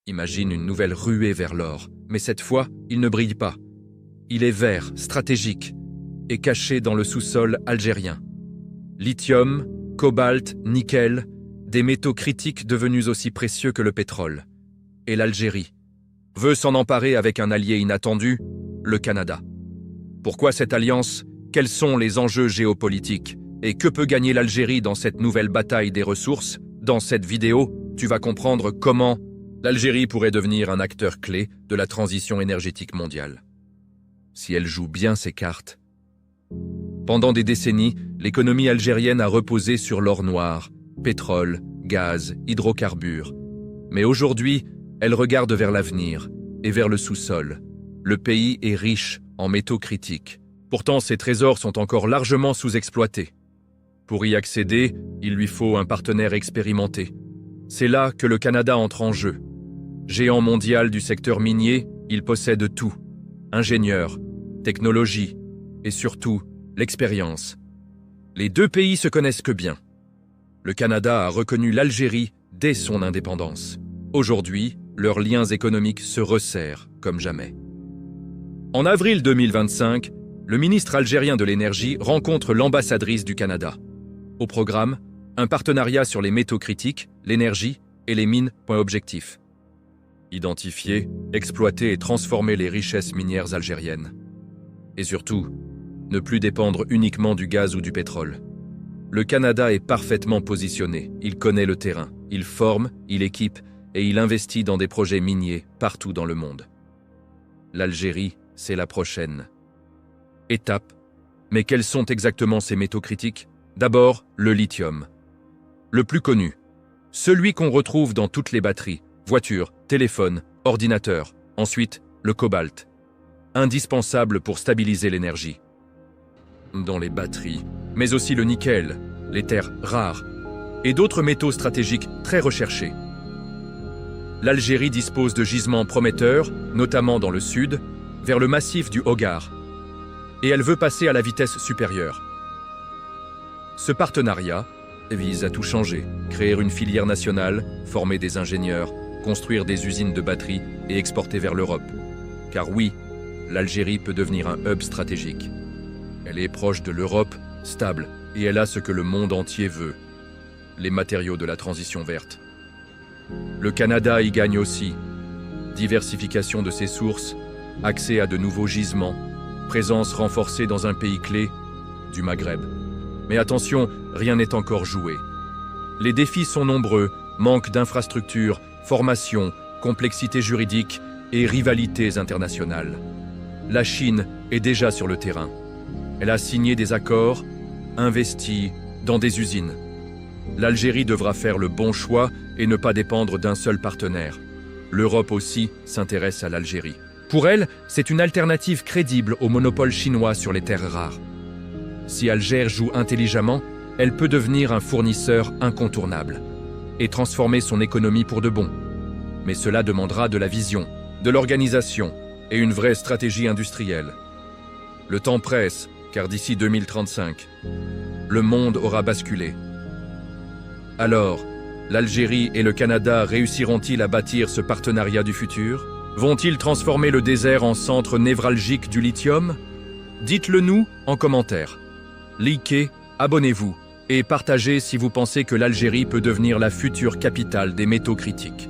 Imagine une nouvelle ruée vers l'or, mais cette fois, il ne brille pas. Il est vert, stratégique, et caché dans le sous-sol algérien. Lithium, cobalt, nickel, des métaux critiques devenus aussi précieux que le pétrole. Et l'Algérie veut s'en emparer avec un allié inattendu, le Canada. Pourquoi cette alliance? Quels sont les enjeux géopolitiques? Et que peut gagner l'Algérie dans cette nouvelle bataille des ressources? Dans cette vidéo, tu vas comprendre comment l'Algérie pourrait devenir un acteur clé de la transition énergétique mondiale. Si elle joue bien ses cartes. Pendant des décennies, l'économie algérienne a reposé sur l'or noir, pétrole, gaz, hydrocarbures. Mais aujourd'hui, elle regarde vers l'avenir et vers le sous-sol. Le pays est riche en métaux critiques. Pourtant, ses trésors sont encore largement sous-exploités. Pour y accéder, il lui faut un partenaire expérimenté. C'est là que le Canada entre en jeu. Géant mondial du secteur minier, il possède tout. Ingénieurs, technologie et surtout l'expérience. Les deux pays se connaissent que bien. Le Canada a reconnu l'Algérie dès son indépendance. Aujourd'hui, leurs liens économiques se resserrent comme jamais. En avril 2025, le ministre algérien de l'énergie rencontre l'ambassadrice du Canada. Au programme, un partenariat sur les métaux critiques, l'énergie et les mines. Objectif. Identifier, exploiter et transformer les richesses minières algériennes. Et surtout, ne plus dépendre uniquement du gaz ou du pétrole. Le Canada est parfaitement positionné, il connaît le terrain, il forme, il équipe et il investit dans des projets miniers partout dans le monde. L'Algérie, c'est la prochaine étape. Mais quels sont exactement ces métaux critiques? D'abord, le lithium. Le plus connu, celui qu'on retrouve dans toutes les batteries, voitures, téléphones, ordinateurs. Ensuite, le cobalt, indispensable pour stabiliser l'énergie. Dans les batteries, mais aussi le nickel, les terres rares et d'autres métaux stratégiques très recherchés. L'Algérie dispose de gisements prometteurs, notamment dans le sud, vers le massif du Hogar, et elle veut passer à la vitesse supérieure. Ce partenariat vise à tout changer, créer une filière nationale, former des ingénieurs, construire des usines de batteries et exporter vers l'Europe. Car oui, l'Algérie peut devenir un hub stratégique. Elle est proche de l'Europe, stable, et elle a ce que le monde entier veut, les matériaux de la transition verte. Le Canada y gagne aussi. Diversification de ses sources, accès à de nouveaux gisements, présence renforcée dans un pays clé, du Maghreb. Mais attention, rien n'est encore joué. Les défis sont nombreux, manque d'infrastructures, formation, complexité juridique et rivalités internationales. La Chine est déjà sur le terrain. Elle a signé des accords, investi dans des usines. L'Algérie devra faire le bon choix et ne pas dépendre d'un seul partenaire. L'Europe aussi s'intéresse à l'Algérie. Pour elle, c'est une alternative crédible au monopole chinois sur les terres rares. Si Alger joue intelligemment, elle peut devenir un fournisseur incontournable et transformer son économie pour de bon. Mais cela demandera de la vision, de l'organisation et une vraie stratégie industrielle. Le temps presse, car d'ici 2035, le monde aura basculé. Alors, l'Algérie et le Canada réussiront-ils à bâtir ce partenariat du futur? Vont-ils transformer le désert en centre névralgique du lithium? Dites-le nous en commentaire. Likez, abonnez-vous et partagez si vous pensez que l'Algérie peut devenir la future capitale des métaux critiques.